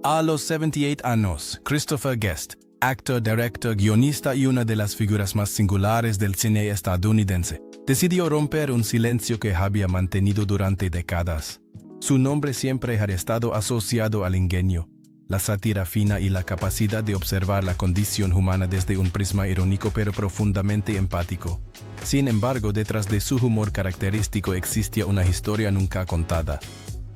A los 78 años, Christopher Guest, actor, director, guionista y una de las figuras más singulares del cine estadounidense, decidió romper un silencio que había mantenido durante décadas. Su nombre siempre ha estado asociado al ingenio, la sátira fina y la capacidad de observar la condición humana desde un prisma irónico pero profundamente empático. Sin embargo, detrás de su humor característico existía una historia nunca contada.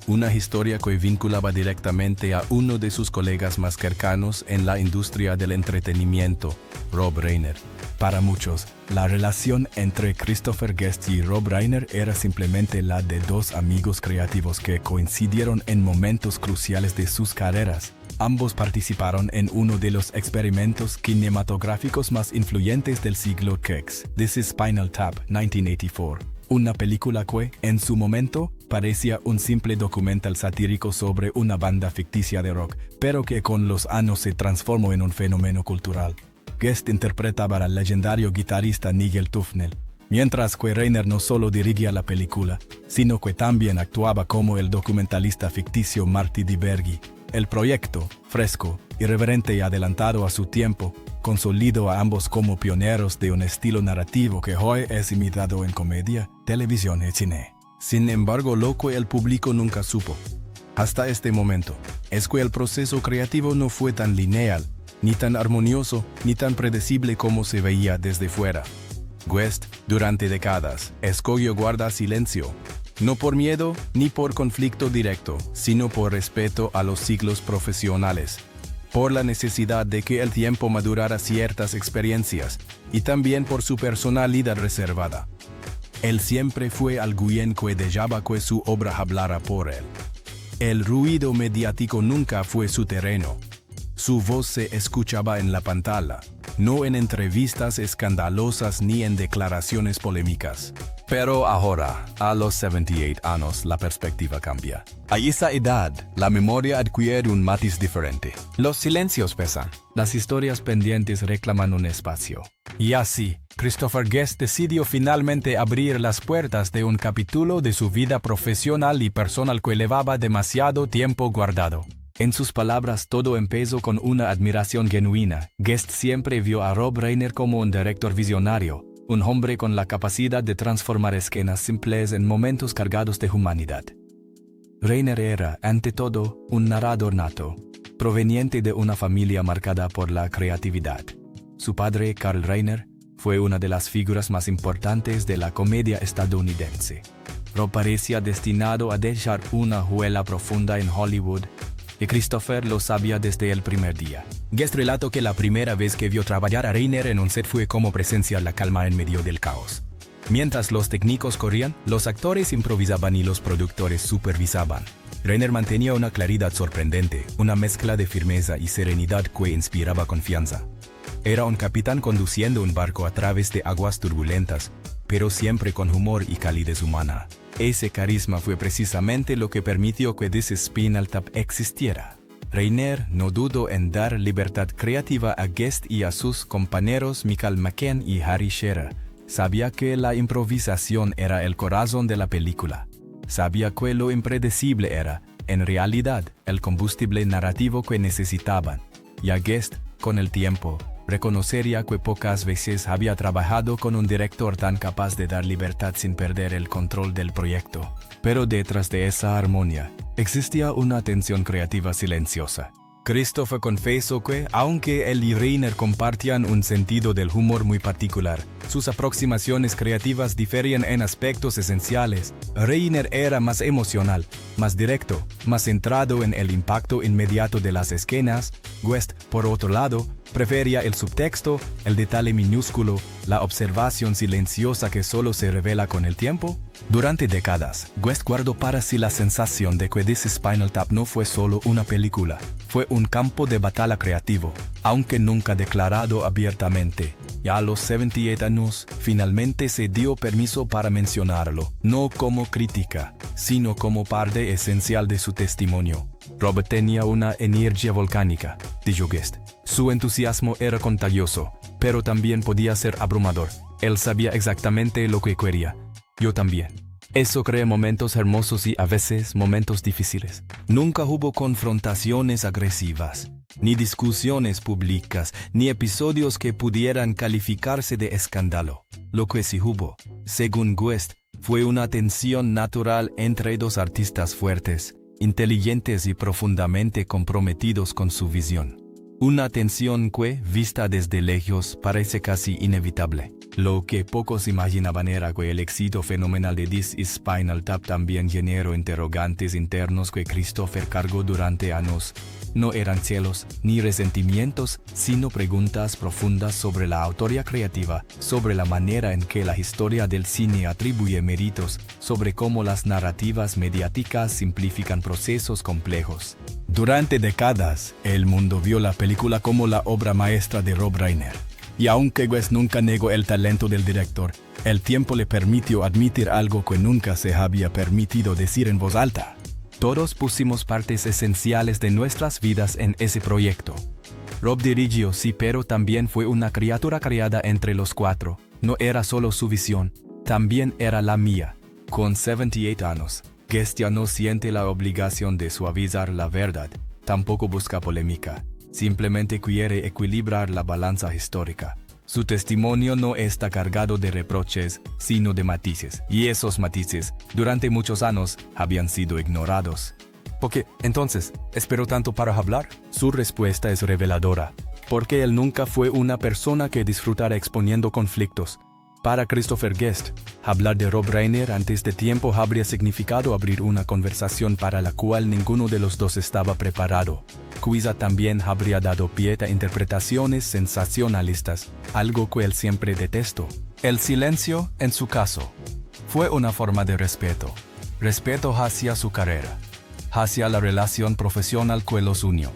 Una historia que vinculaba directamente a uno de sus colegas más cercanos en la industria del entretenimiento, Rob Reiner. Para muchos, la relación entre Christopher Guest y Rob Reiner era simplemente la de dos amigos creativos que coincidieron en momentos cruciales de sus carreras. Ambos participaron en uno de los experimentos cinematográficos más influyentes del siglo XX, This is Spinal Tap, 1984. Una película que, en su momento, parecía un simple documental satírico sobre una banda ficticia de rock, pero que con los años se transformó en un fenómeno cultural. Guest interpretaba al legendario guitarrista Nigel Tufnel, mientras que Reiner no solo dirigía la película, sino que también actuaba como el documentalista ficticio Marty DiBergi. El proyecto, fresco, irreverente y adelantado a su tiempo, consolidó a ambos como pioneros de un estilo narrativo que hoy es imitado en comedia, televisión y cine. Sin embargo, lo que el público nunca supo, hasta este momento, es que el proceso creativo no fue tan lineal, ni tan armonioso, ni tan predecible como se veía desde fuera. Guest, durante décadas, escogió guardar silencio. No por miedo ni por conflicto directo, sino por respeto a los ciclos profesionales, por la necesidad de que el tiempo madurara ciertas experiencias y también por su personalidad reservada. Él siempre fue alguien que dejaba que su obra hablara por él. El ruido mediático nunca fue su terreno. Su voz se escuchaba en la pantalla, no en entrevistas escandalosas ni en declaraciones polémicas. Pero ahora, a los 78 años, la perspectiva cambia. A esa edad, la memoria adquiere un matiz diferente. Los silencios pesan. Las historias pendientes reclaman un espacio. Y así, Christopher Guest decidió finalmente abrir las puertas de un capítulo de su vida profesional y personal que llevaba demasiado tiempo guardado. En sus palabras, todo empezó con una admiración genuina. Guest siempre vio a Rob Reiner como un director visionario, un hombre con la capacidad de transformar escenas simples en momentos cargados de humanidad. Reiner era, ante todo, un narrador nato, proveniente de una familia marcada por la creatividad. Su padre, Carl Reiner, fue una de las figuras más importantes de la comedia estadounidense. Rob parecía destinado a dejar una huella profunda en Hollywood, y Christopher lo sabía desde el primer día. Guest relató que la primera vez que vio trabajar a Reiner en un set fue como presenciar la calma en medio del caos. Mientras los técnicos corrían, los actores improvisaban y los productores supervisaban. Reiner mantenía una claridad sorprendente, una mezcla de firmeza y serenidad que inspiraba confianza. Era un capitán conduciendo un barco a través de aguas turbulentas, pero siempre con humor y calidez humana. Ese carisma fue precisamente lo que permitió que This is Spinal Tap existiera. Reiner no dudó en dar libertad creativa a Guest y a sus compañeros Michael McKean y Harry Shearer. Sabía que la improvisación era el corazón de la película. Sabía que lo impredecible era, en realidad, el combustible narrativo que necesitaban. Y a Guest, con el tiempo, reconocería que pocas veces había trabajado con un director tan capaz de dar libertad sin perder el control del proyecto. Pero detrás de esa armonía, existía una tensión creativa silenciosa. Christopher confesó que, aunque él y Reiner compartían un sentido del humor muy particular, sus aproximaciones creativas diferían en aspectos esenciales. Reiner era más emocional, más directo, más centrado en el impacto inmediato de las escenas. Guest, por otro lado, prefería el subtexto, el detalle minúsculo, la observación silenciosa que solo se revela con el tiempo. Durante décadas, Guest guardó para sí la sensación de que This is Spinal Tap no fue solo una película, fue un campo de batalla creativo, aunque nunca declarado abiertamente. Y a los 78 años, finalmente se dio permiso para mencionarlo, no como crítica, sino como parte esencial de su testimonio. Robert tenía una energía volcánica, dijo Guest. Su entusiasmo era contagioso, pero también podía ser abrumador. Él sabía exactamente lo que quería. Yo también. Eso crea momentos hermosos y a veces momentos difíciles. Nunca hubo confrontaciones agresivas, ni discusiones públicas, ni episodios que pudieran calificarse de escándalo. Lo que sí hubo, según Guest, fue una tensión natural entre dos artistas fuertes, inteligentes y profundamente comprometidos con su visión. Una tensión que, vista desde lejos, parece casi inevitable. Lo que pocos imaginaban era que el éxito fenomenal de This is Spinal Tap también generó interrogantes internos que Christopher cargó durante años. No eran celos ni resentimientos, sino preguntas profundas sobre la autoría creativa, sobre la manera en que la historia del cine atribuye méritos, sobre cómo las narrativas mediáticas simplifican procesos complejos. Durante décadas, el mundo vio la película como la obra maestra de Rob Reiner. Y aunque Wes nunca negó el talento del director, el tiempo le permitió admitir algo que nunca se había permitido decir en voz alta. Todos pusimos partes esenciales de nuestras vidas en ese proyecto. Rob dirigió sí, pero también fue una criatura creada entre los cuatro. No era solo su visión, también era la mía. Con 78 años, Guest ya no siente la obligación de suavizar la verdad, tampoco busca polémica. Simplemente quiere equilibrar la balanza histórica. Su testimonio no está cargado de reproches, sino de matices. Y esos matices, durante muchos años, habían sido ignorados. ¿Por qué, entonces, esperó tanto para hablar? Su respuesta es reveladora. Porque él nunca fue una persona que disfrutara exponiendo conflictos. Para Christopher Guest, hablar de Rob Reiner antes de tiempo habría significado abrir una conversación para la cual ninguno de los dos estaba preparado. Quizá también habría dado pie a interpretaciones sensacionalistas, algo que él siempre detestó. El silencio, en su caso, fue una forma de respeto. Respeto hacia su carrera, hacia la relación profesional que los unió,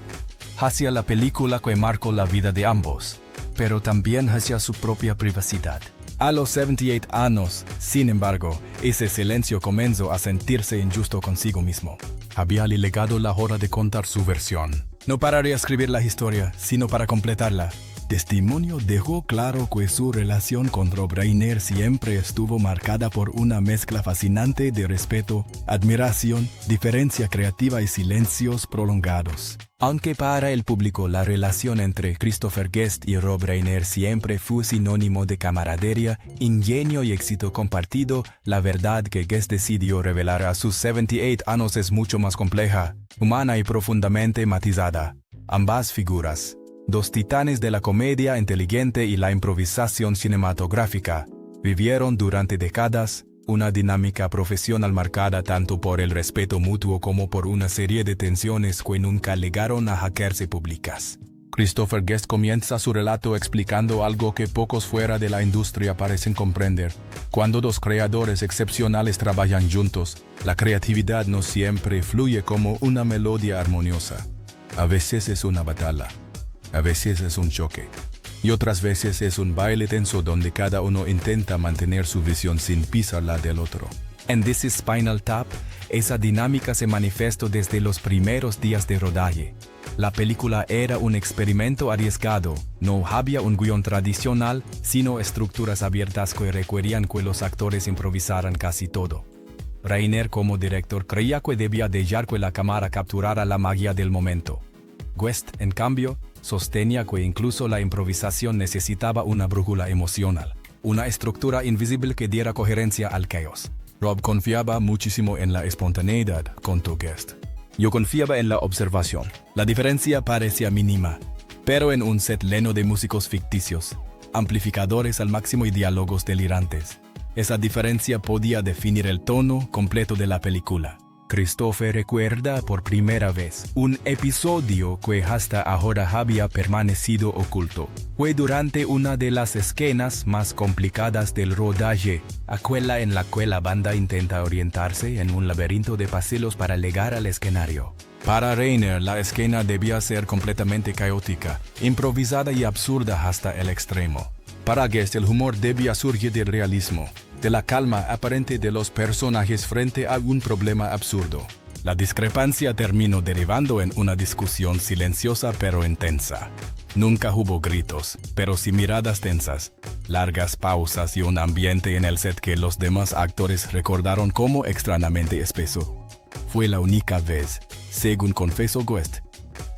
hacia la película que marcó la vida de ambos, pero también hacia su propia privacidad. A los 78 años, sin embargo, ese silencio comenzó a sentirse injusto consigo mismo. Había legado la hora de contar su versión. No para reescribir la historia, sino para completarla. Testimonio dejó claro que su relación con Rob Reiner siempre estuvo marcada por una mezcla fascinante de respeto, admiración, diferencia creativa y silencios prolongados. Aunque para el público la relación entre Christopher Guest y Rob Reiner siempre fue sinónimo de camaradería, ingenio y éxito compartido, la verdad que Guest decidió revelar a sus 78 años es mucho más compleja, humana y profundamente matizada. Ambas figuras, dos titanes de la comedia inteligente y la improvisación cinematográfica, vivieron durante décadas una dinámica profesional marcada tanto por el respeto mutuo como por una serie de tensiones que nunca llegaron a hacerse públicas. Christopher Guest comienza su relato explicando algo que pocos fuera de la industria parecen comprender. Cuando dos creadores excepcionales trabajan juntos, la creatividad no siempre fluye como una melodía armoniosa. A veces es una batalla. A veces es un choque, y otras veces es un baile tenso donde cada uno intenta mantener su visión sin pisar la del otro. En This is Spinal Tap, esa dinámica se manifestó desde los primeros días de rodaje. La película era un experimento arriesgado, no había un guión tradicional, sino estructuras abiertas que requerían que los actores improvisaran casi todo. Reiner como director creía que debía dejar que la cámara capturara la magia del momento. Guest, en cambio, sostenía que incluso la improvisación necesitaba una brújula emocional, una estructura invisible que diera coherencia al caos. Rob confiaba muchísimo en la espontaneidad, contó Guest. Yo confiaba en la observación. La diferencia parecía mínima, pero en un set lleno de músicos ficticios, amplificadores al máximo y diálogos delirantes, esa diferencia podía definir el tono completo de la película. Christopher recuerda por primera vez un episodio que hasta ahora había permanecido oculto. Fue durante una de las escenas más complicadas del rodaje, aquella en la que la banda intenta orientarse en un laberinto de pasillos para llegar al escenario. Para Reiner, la escena debía ser completamente caótica, improvisada y absurda hasta el extremo. Para Guest, el humor debía surgir del realismo, de la calma aparente de los personajes frente a un problema absurdo. La discrepancia terminó derivando en una discusión silenciosa pero intensa. Nunca hubo gritos, pero sí miradas tensas, largas pausas y un ambiente en el set que los demás actores recordaron como extrañamente espeso. Fue la única vez, según confesó Guest,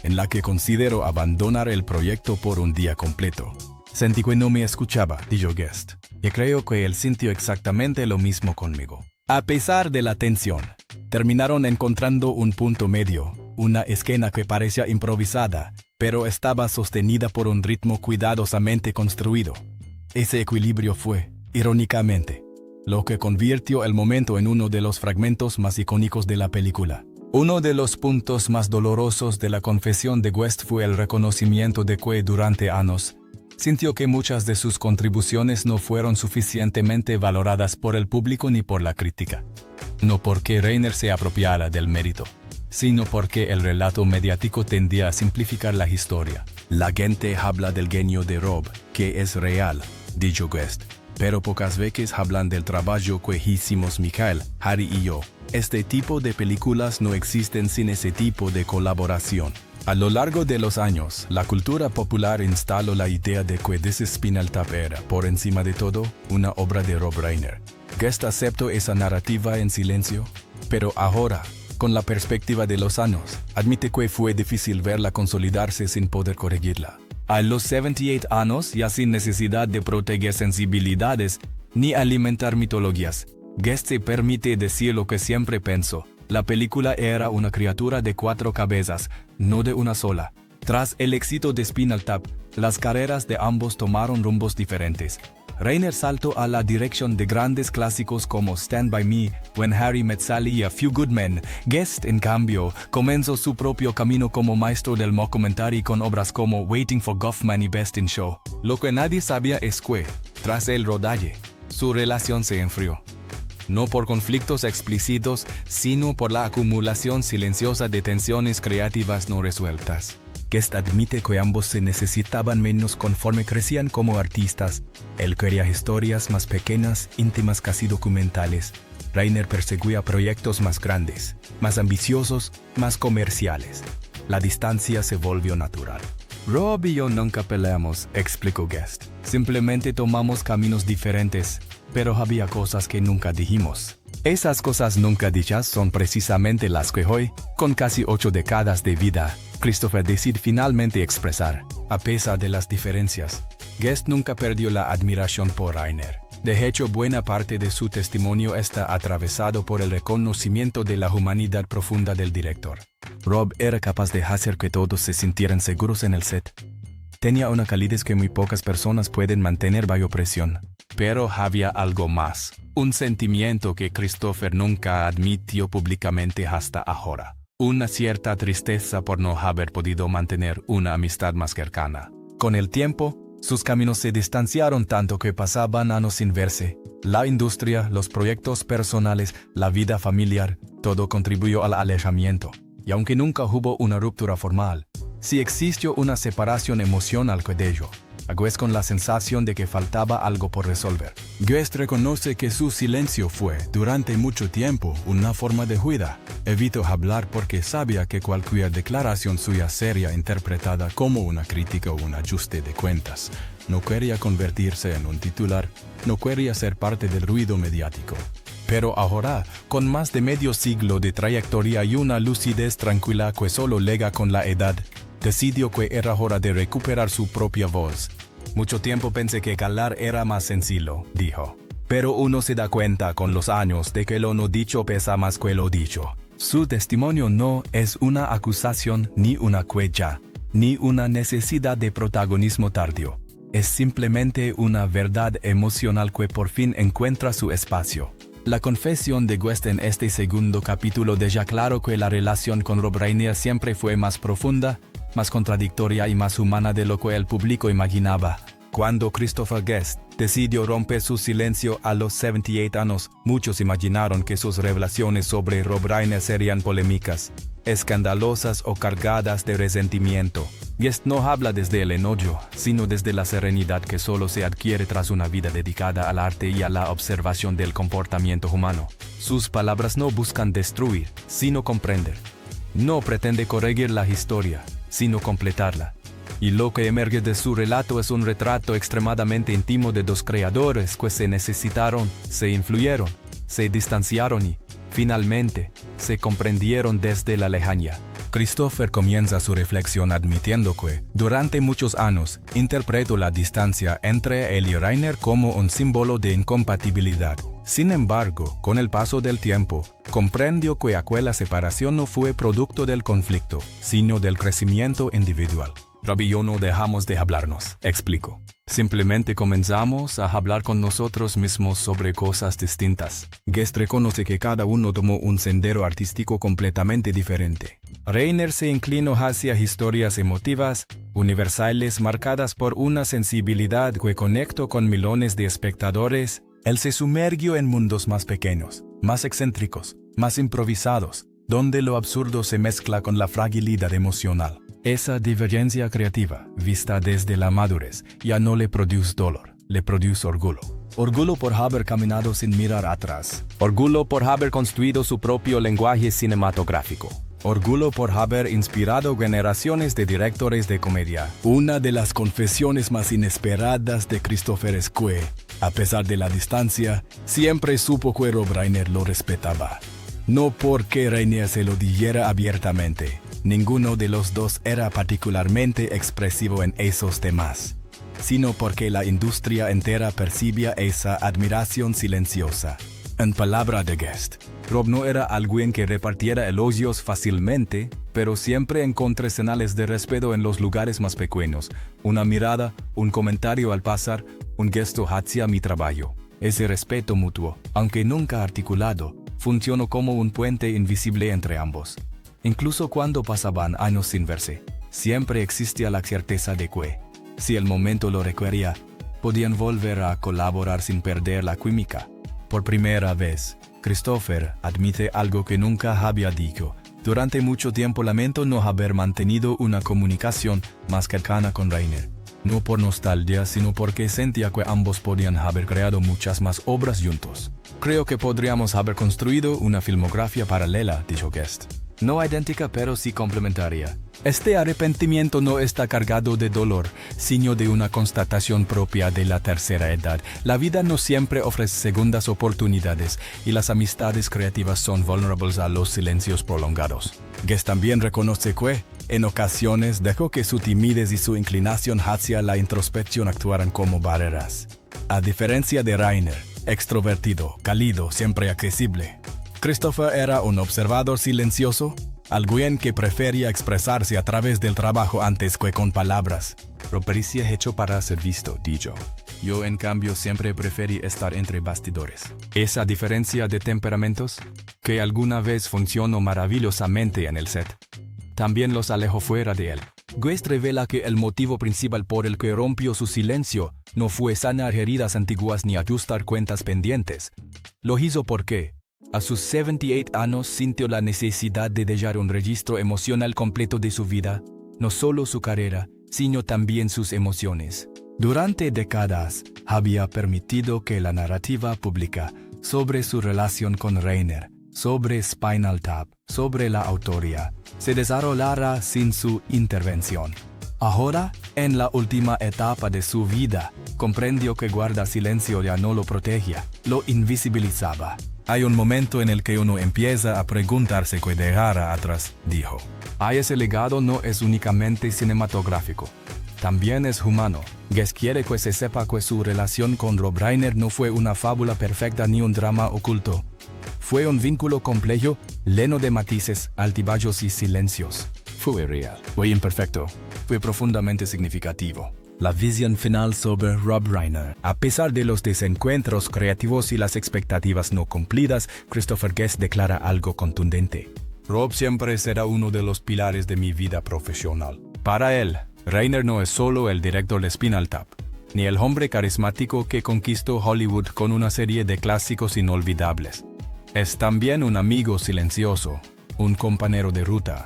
en la que consideró abandonar el proyecto por un día completo. Sentí que no me escuchaba, dijo Guest, y creo que él sintió exactamente lo mismo conmigo. A pesar de la tensión, terminaron encontrando un punto medio, una escena que parecía improvisada, pero estaba sostenida por un ritmo cuidadosamente construido. Ese equilibrio fue, irónicamente, lo que convirtió el momento en uno de los fragmentos más icónicos de la película. Uno de los puntos más dolorosos de la confesión de Guest fue el reconocimiento de que durante años sintió que muchas de sus contribuciones no fueron suficientemente valoradas por el público ni por la crítica. No porque Reiner se apropiara del mérito, sino porque el relato mediático tendía a simplificar la historia. La gente habla del genio de Rob, que es real, dijo Guest, pero pocas veces hablan del trabajo que hicimos Michael, Harry y yo. Este tipo de películas no existen sin ese tipo de colaboración. A lo largo de los años, la cultura popular instaló la idea de que This is Spinal Tap era, por encima de todo, una obra de Rob Reiner. Guest aceptó esa narrativa en silencio, pero ahora, con la perspectiva de los años, admite que fue difícil verla consolidarse sin poder corregirla. A los 78 años, ya sin necesidad de proteger sensibilidades ni alimentar mitologías, Guest se permite decir lo que siempre pensó. La película era una criatura de 4 cabezas, no de una sola. Tras el éxito de Spinal Tap, las carreras de ambos tomaron rumbos diferentes. Reiner saltó a la dirección de grandes clásicos como Stand By Me, When Harry Met Sally y A Few Good Men. Guest, en cambio, comenzó su propio camino como maestro del mockumentary con obras como Waiting for Guffman y Best in Show. Lo que nadie sabía es que, tras el rodaje, su relación se enfrió. No por conflictos explícitos, sino por la acumulación silenciosa de tensiones creativas no resueltas. Guest admite que ambos se necesitaban menos conforme crecían como artistas. Él quería historias más pequeñas, íntimas, casi documentales. Reiner perseguía proyectos más grandes, más ambiciosos, más comerciales. La distancia se volvió natural. Rob y yo nunca peleamos, explicó Guest. Simplemente tomamos caminos diferentes, pero había cosas que nunca dijimos. Esas cosas nunca dichas son precisamente las que hoy, con casi 8 décadas de vida, Christopher decide finalmente expresar. A pesar de las diferencias, Guest nunca perdió la admiración por Reiner. De hecho, buena parte de su testimonio está atravesado por el reconocimiento de la humanidad profunda del director. Rob era capaz de hacer que todos se sintieran seguros en el set. Tenía una calidez que muy pocas personas pueden mantener bajo presión. Pero había algo más, un sentimiento que Christopher nunca admitió públicamente hasta ahora. Una cierta tristeza por no haber podido mantener una amistad más cercana. Con el tiempo, sus caminos se distanciaron tanto que pasaban años sin verse. La industria, los proyectos personales, la vida familiar, todo contribuyó al alejamiento. Y aunque nunca hubo una ruptura formal, sí existió una separación emocional de ello. A Guest con la sensación de que faltaba algo por resolver. Guest reconoce que su silencio fue, durante mucho tiempo, una forma de huida. Evitó hablar porque sabía que cualquier declaración suya sería interpretada como una crítica o un ajuste de cuentas. No quería convertirse en un titular, no quería ser parte del ruido mediático. Pero ahora, con más de medio siglo de trayectoria y una lucidez tranquila que solo lega con la edad, decidió que era hora de recuperar su propia voz. Mucho tiempo pensé que callar era más sencillo, dijo. Pero uno se da cuenta con los años de que lo no dicho pesa más que lo dicho. Su testimonio no es una acusación ni una queja, ni una necesidad de protagonismo tardío. Es simplemente una verdad emocional que por fin encuentra su espacio. La confesión de Guest en este segundo capítulo deja claro que la relación con Rob Reiner siempre fue más profunda, más contradictoria y más humana de lo que el público imaginaba. Cuando Christopher Guest decidió romper su silencio a los 78 años, muchos imaginaron que sus revelaciones sobre Rob Reiner serían polémicas, escandalosas o cargadas de resentimiento. Guest no habla desde el enojo, sino desde la serenidad que solo se adquiere tras una vida dedicada al arte y a la observación del comportamiento humano. Sus palabras no buscan destruir, sino comprender. No pretende corregir la historia, sino completarla. Y lo que emerge de su relato es un retrato extremadamente íntimo de dos creadores que se necesitaron, se influyeron, se distanciaron y, finalmente, se comprendieron desde la lejanía. Christopher comienza su reflexión admitiendo que, durante muchos años, interpretó la distancia entre él y Rainer como un símbolo de incompatibilidad. Sin embargo, con el paso del tiempo, comprendió que aquella separación no fue producto del conflicto, sino del crecimiento individual. Rob y yo no dejamos de hablarnos, explico. Simplemente comenzamos a hablar con nosotros mismos sobre cosas distintas. Guest reconoce que cada uno tomó un sendero artístico completamente diferente. Rainer se inclinó hacia historias emotivas, universales marcadas por una sensibilidad que conectó con millones de espectadores. Él se sumergió en mundos más pequeños, más excéntricos, más improvisados, donde lo absurdo se mezcla con la fragilidad emocional. Esa divergencia creativa, vista desde la madurez, ya no le produce dolor, le produce orgullo. Orgullo por haber caminado sin mirar atrás. Orgullo por haber construido su propio lenguaje cinematográfico. Orgullo por haber inspirado generaciones de directores de comedia. Una de las confesiones más inesperadas de Christopher es que, a pesar de la distancia, siempre supo que Rob Reiner lo respetaba. No porque Rainer se lo dijera abiertamente. Ninguno de los dos era particularmente expresivo en esos temas, sino porque la industria entera percibía esa admiración silenciosa. En palabra de Guest, Rob no era alguien que repartiera elogios fácilmente, pero siempre encontré señales de respeto en los lugares más pequeños. Una mirada, un comentario al pasar, un gesto hacia mi trabajo. Ese respeto mutuo, aunque nunca articulado, funcionó como un puente invisible entre ambos. Incluso cuando pasaban años sin verse, siempre existía la certeza de que, si el momento lo requería, podían volver a colaborar sin perder la química. Por primera vez, Christopher admite algo que nunca había dicho. Durante mucho tiempo lamento no haber mantenido una comunicación más cercana con Rainer. No por nostalgia, sino porque sentía que ambos podían haber creado muchas más obras juntos. Creo que podríamos haber construido una filmografía paralela, dijo Guest. No idéntica, pero sí complementaria. Este arrepentimiento no está cargado de dolor, sino de una constatación propia de la tercera edad. La vida no siempre ofrece segundas oportunidades, y las amistades creativas son vulnerables a los silencios prolongados. Guest también reconoce que, en ocasiones, dejó que su timidez y su inclinación hacia la introspección actuaran como barreras. A diferencia de Rainer, extrovertido, cálido, siempre accesible, Christopher era un observador silencioso, alguien que prefería expresarse a través del trabajo antes que con palabras. Rob parecía hecho para ser visto, dijo. Yo, en cambio, siempre preferí estar entre bastidores. Esa diferencia de temperamentos, que alguna vez funcionó maravillosamente en el set, también los alejó fuera de él. Guest revela que el motivo principal por el que rompió su silencio no fue sanar heridas antiguas ni ajustar cuentas pendientes. Lo hizo porque, a sus 78 años, sintió la necesidad de dejar un registro emocional completo de su vida, no solo su carrera, sino también sus emociones. Durante décadas, había permitido que la narrativa pública sobre su relación con Rainer, sobre Spinal Tap, sobre la autoría, se desarrollara sin su intervención. Ahora, en la última etapa de su vida, comprendió que guardar silencio ya no lo protegía, lo invisibilizaba. Hay un momento en el que uno empieza a preguntarse qué dejará atrás, dijo. Ese legado no es únicamente cinematográfico, también es humano. Guest quiere que se sepa que su relación con Rob Reiner no fue una fábula perfecta ni un drama oculto. Fue un vínculo complejo, lleno de matices, altibajos y silencios. Fue real, fue imperfecto, fue profundamente significativo. La visión final sobre Rob Reiner. A pesar de los desencuentros creativos y las expectativas no cumplidas, Christopher Guest declara algo contundente. Rob siempre será uno de los pilares de mi vida profesional. Para él, Reiner no es solo el director de Spinal Tap, ni el hombre carismático que conquistó Hollywood con una serie de clásicos inolvidables. Es también un amigo silencioso, un compañero de ruta,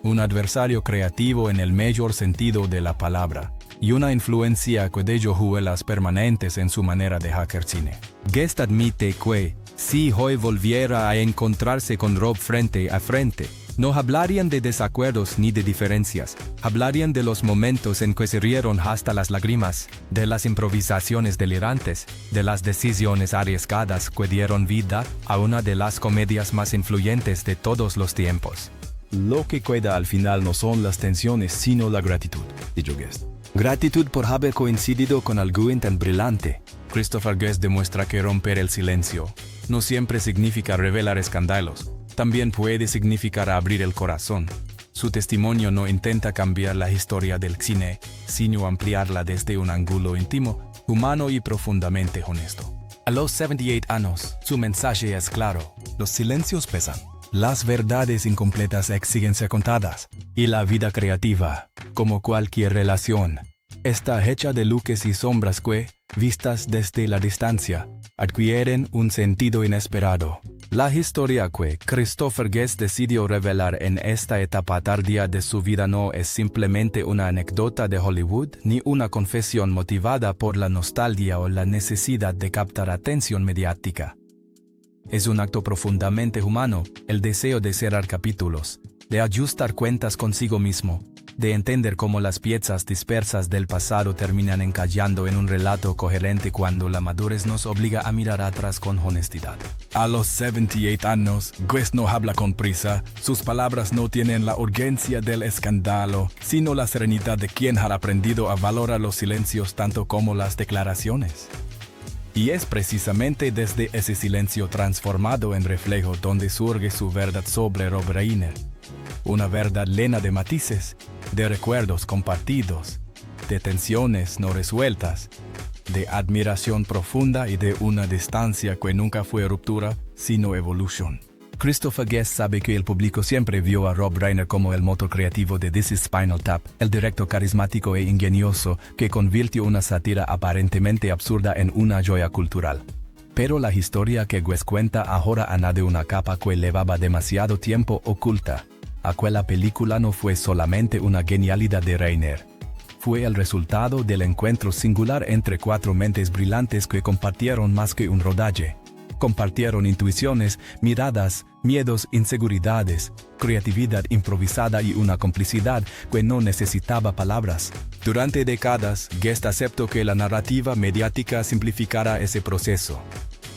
un adversario creativo en el mayor sentido de la palabra, y una influencia que de hojuelas permanentes en su manera de hacer cine. Guest admite que, si hoy volviera a encontrarse con Rob frente a frente, No hablarían de desacuerdos ni de diferencias, hablarían de los momentos en que se rieron hasta las lágrimas, de las improvisaciones delirantes, de las decisiones arriesgadas que dieron vida a una de las comedias más influyentes de todos los tiempos. Lo que queda al final no son las tensiones, sino la gratitud, dijo Guest. Gratitud por haber coincidido con alguien tan brillante. Christopher Guest demuestra que romper el silencio no siempre significa revelar escándalos, también puede significar abrir el corazón. Su testimonio no intenta cambiar la historia del cine, sino ampliarla desde un ángulo íntimo, humano y profundamente honesto. A los 78 años, su mensaje es claro: los silencios pesan. Las verdades incompletas exigen ser contadas, y la vida creativa, como cualquier relación, está hecha de luces y sombras que, vistas desde la distancia, adquieren un sentido inesperado. La historia que Christopher Guest decidió revelar en esta etapa tardía de su vida no es simplemente una anécdota de Hollywood, ni una confesión motivada por la nostalgia o la necesidad de captar atención mediática. Es un acto profundamente humano, el deseo de cerrar capítulos, de ajustar cuentas consigo mismo, de entender cómo las piezas dispersas del pasado terminan encajando en un relato coherente cuando la madurez nos obliga a mirar atrás con honestidad. A los 78 años, Guest no habla con prisa, sus palabras no tienen la urgencia del escándalo, sino la serenidad de quien ha aprendido a valorar los silencios tanto como las declaraciones. Y es precisamente desde ese silencio transformado en reflejo donde surge su verdad sobre Rob Reiner. Una verdad llena de matices, de recuerdos compartidos, de tensiones no resueltas, de admiración profunda y de una distancia que nunca fue ruptura, sino evolución. Christopher Guest sabe que el público siempre vio a Rob Reiner como el motor creativo de This is Spinal Tap, el director carismático e ingenioso que convirtió una sátira aparentemente absurda en una joya cultural. Pero la historia que Guest cuenta ahora añade una capa que llevaba demasiado tiempo oculta. Aquella película no fue solamente una genialidad de Reiner. Fue el resultado del encuentro singular entre cuatro mentes brillantes que compartieron más que un rodaje. Compartieron intuiciones, miradas, miedos, inseguridades, creatividad improvisada y una complicidad que no necesitaba palabras. Durante décadas, Guest aceptó que la narrativa mediática simplificara ese proceso.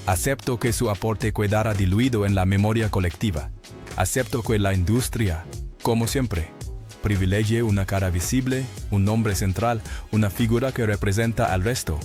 Aceptó que su aporte quedara diluido en la memoria colectiva. Aceptó que la industria, como siempre, privilegie una cara visible, un nombre central, una figura que representa al resto.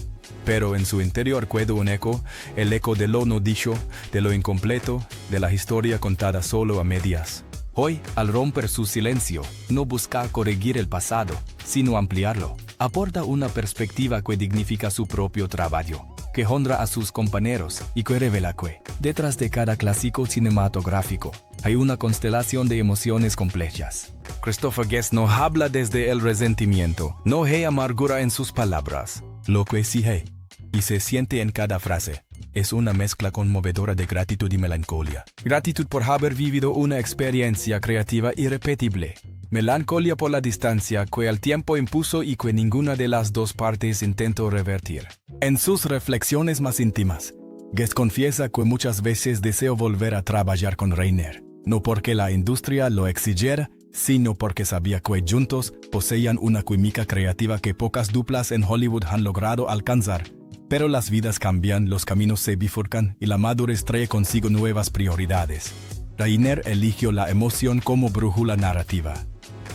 Pero en su interior quedó un eco, el eco de lo no dicho, de lo incompleto, de la historia contada solo a medias. Hoy, al romper su silencio, no busca corregir el pasado, sino ampliarlo. Aporta una perspectiva que dignifica su propio trabajo, que honra a sus compañeros y que revela que, detrás de cada clásico cinematográfico, hay una constelación de emociones complejas. Christopher Guest no habla desde el resentimiento, no hay amargura en sus palabras. Lo que sí hay, y se siente en cada frase, es una mezcla conmovedora de gratitud y melancolía. Gratitud por haber vivido una experiencia creativa irrepetible. Melancolía por la distancia que el tiempo impuso y que ninguna de las dos partes intentó revertir. En sus reflexiones más íntimas, Guest confiesa que muchas veces deseó volver a trabajar con Reiner, no porque la industria lo exigiera, sino porque sabía que juntos poseían una química creativa que pocas duplas en Hollywood han logrado alcanzar. Pero las vidas cambian, los caminos se bifurcan y la madurez trae consigo nuevas prioridades. Reiner eligió la emoción como brújula narrativa.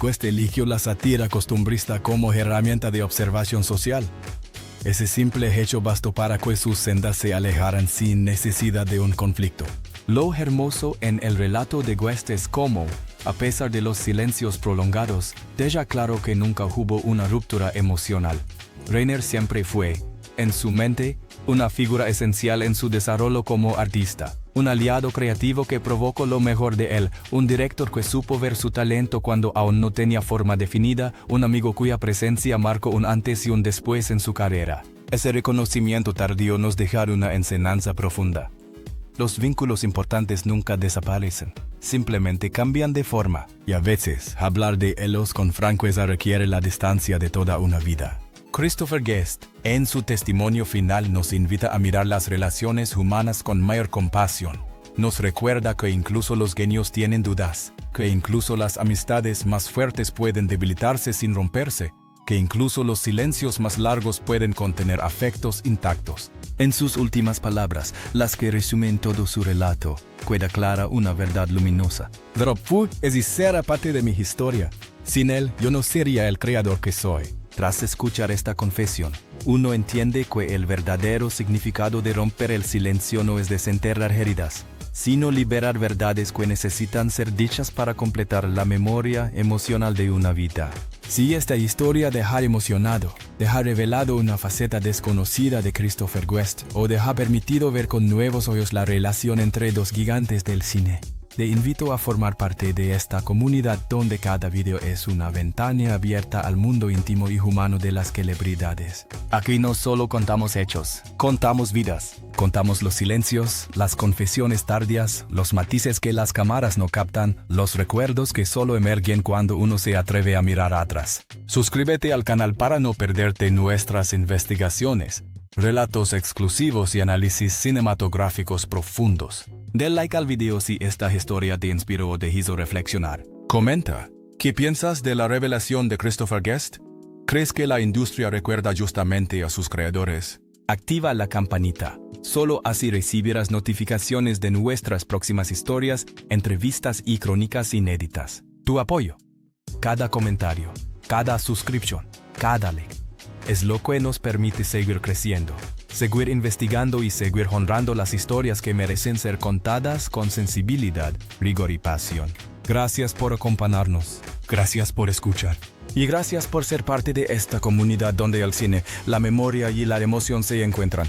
Guest eligió la sátira costumbrista como herramienta de observación social. Ese simple hecho bastó para que sus sendas se alejaran sin necesidad de un conflicto. Lo hermoso en el relato de Guest es cómo, a pesar de los silencios prolongados, deja claro que nunca hubo una ruptura emocional. Reiner siempre fue, en su mente, una figura esencial en su desarrollo como artista, un aliado creativo que provocó lo mejor de él, un director que supo ver su talento cuando aún no tenía forma definida, un amigo cuya presencia marcó un antes y un después en su carrera. Ese reconocimiento tardío nos deja una enseñanza profunda. Los vínculos importantes nunca desaparecen, simplemente cambian de forma, y a veces hablar de ellos con franqueza requiere la distancia de toda una vida. Christopher Guest, en su testimonio final, nos invita a mirar las relaciones humanas con mayor compasión. nos recuerda que incluso los genios tienen dudas, que incluso las amistades más fuertes pueden debilitarse sin romperse, que incluso los silencios más largos pueden contener afectos intactos. En sus últimas palabras, las que resumen todo su relato, queda clara una verdad luminosa. Drop Fu es y será parte de mi historia. Sin él, yo no sería el creador que soy. Tras escuchar esta confesión, uno entiende que el verdadero significado de romper el silencio no es desenterrar heridas, sino liberar verdades que necesitan ser dichas para completar la memoria emocional de una vida. Si esta historia deja emocionado, deja revelado una faceta desconocida de Christopher Guest o deja permitido ver con nuevos ojos la relación entre dos gigantes del cine, te invito a formar parte de esta comunidad donde cada video es una ventana abierta al mundo íntimo y humano de las celebridades. Aquí no solo contamos hechos, contamos vidas. Contamos los silencios, las confesiones tardías, los matices que las cámaras no captan, los recuerdos que solo emergen cuando uno se atreve a mirar atrás. Suscríbete al canal para no perderte nuestras investigaciones, relatos exclusivos y análisis cinematográficos profundos. Del like al video si esta historia te inspiró o te hizo reflexionar. Comenta, ¿qué piensas de la revelación de Christopher Guest? ¿Crees que la industria recuerda justamente a sus creadores? Activa la campanita. Solo así recibirás notificaciones de nuestras próximas historias, entrevistas y crónicas inéditas. Tu apoyo, cada comentario, cada suscripción, cada like, es lo que nos permite seguir creciendo, seguir investigando y seguir honrando las historias que merecen ser contadas con sensibilidad, rigor y pasión. Gracias por acompañarnos, gracias por escuchar y gracias por ser parte de esta comunidad donde el cine, la memoria y la emoción se encuentran.